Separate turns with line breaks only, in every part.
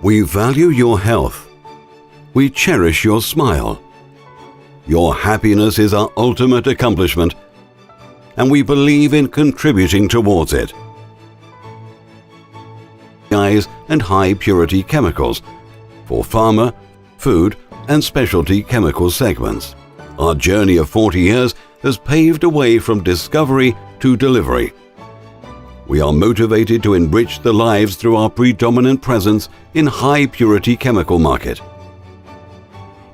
We value your health. We cherish your smile. Your happiness is our ultimate accomplishment, and we believe in contributing towards it. And high-purity chemicals for pharma, food, and specialty chemical segments. Our journey of 40 years has paved a way from discovery to delivery. We are motivated to enrich the lives through our predominant presence in high-purity chemical market.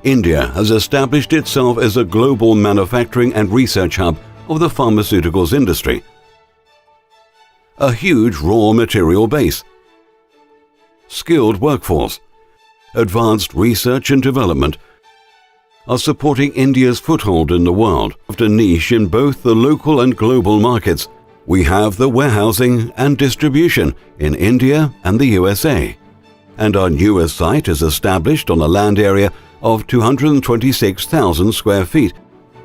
India has established itself as a global manufacturing and research hub of the pharmaceuticals industry. A huge raw material base, skilled workforce, advanced research and development are supporting India's foothold in the world. After niche in both the local and global markets, we have the warehousing and distribution in India and the USA. And our newest site is established on a land area of 226,000 square feet.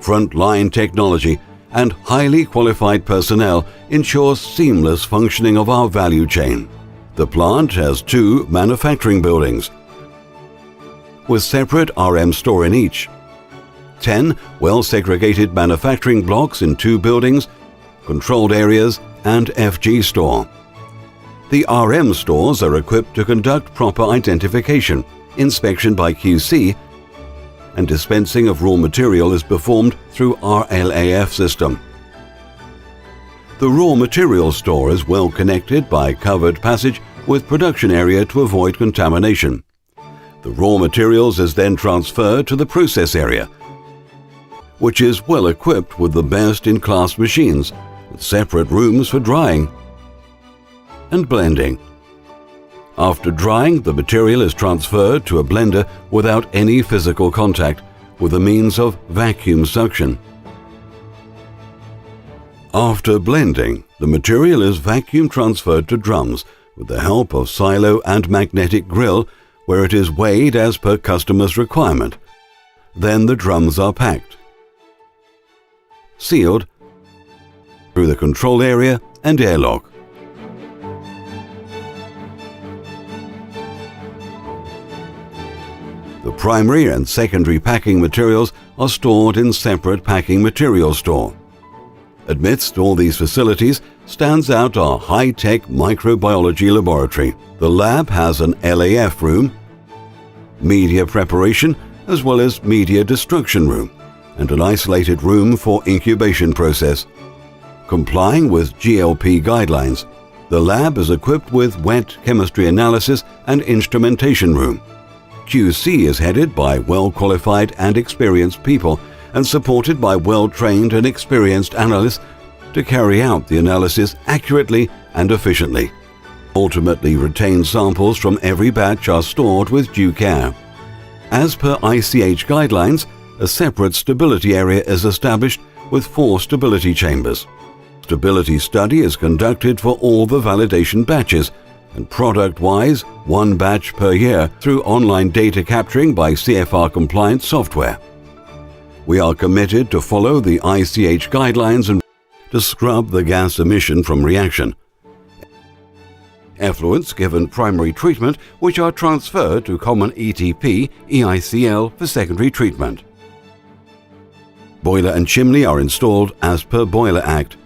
Frontline technology and highly qualified personnel ensures seamless functioning of our value chain. The plant has 2 manufacturing buildings with separate RM store in each, 10 well-segregated manufacturing blocks in 2 buildings, controlled areas, and FG store. The RM stores are equipped to conduct proper identification, inspection by QC, and dispensing of raw material is performed through RLAF system. The raw material store is well connected by covered passage with production area to avoid contamination. The raw materials is then transferred to the process area, which is well equipped with the best-in-class machines, with separate rooms for drying and blending. After drying, the material is transferred to a blender without any physical contact, with the means of vacuum suction. After blending, the material is vacuum transferred to drums with the help of silo and magnetic grill, where it is weighed as per customer's requirement. Then the drums are packed, sealed through the control area and airlock. The primary and secondary packing materials are stored in separate packing material store. Amidst all these facilities stands out our high-tech microbiology laboratory. The lab has an LAF room, media preparation, as well as media destruction room, and an isolated room for incubation process. Complying with GLP guidelines, the lab is equipped with wet chemistry analysis and instrumentation room. QC is headed by well-qualified and experienced people and supported by well-trained and experienced analysts to carry out the analysis accurately and efficiently. Ultimately, retained samples from every batch are stored with due care. As per ICH guidelines, a separate stability area is established with 4 stability chambers. Stability study is conducted for all the validation batches, and product-wise, 1 batch per year through online data capturing by CFR-compliant software. We are committed to follow the ICH guidelines and to scrub the gas emission from reaction. Effluents given primary treatment, which are transferred to common ETP, EICL for secondary treatment. Boiler and chimney are installed as per Boiler Act.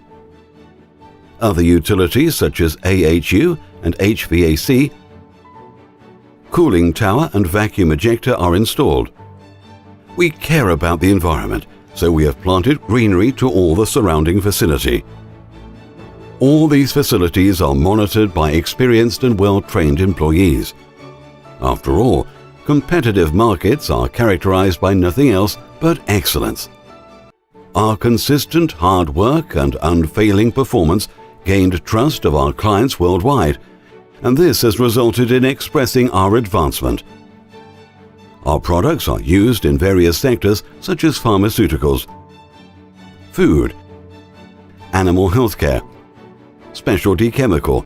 Other utilities such as AHU and HVAC, cooling tower and vacuum ejector are installed. We care about the environment, so we have planted greenery to all the surrounding vicinity. All these facilities are monitored by experienced and well-trained employees. After all, competitive markets are characterized by nothing else but excellence. Our consistent hard work and unfailing performance gained trust of our clients worldwide, and this has resulted in expressing our advancement. Our products are used in various sectors such as pharmaceuticals, food, animal healthcare, specialty chemical,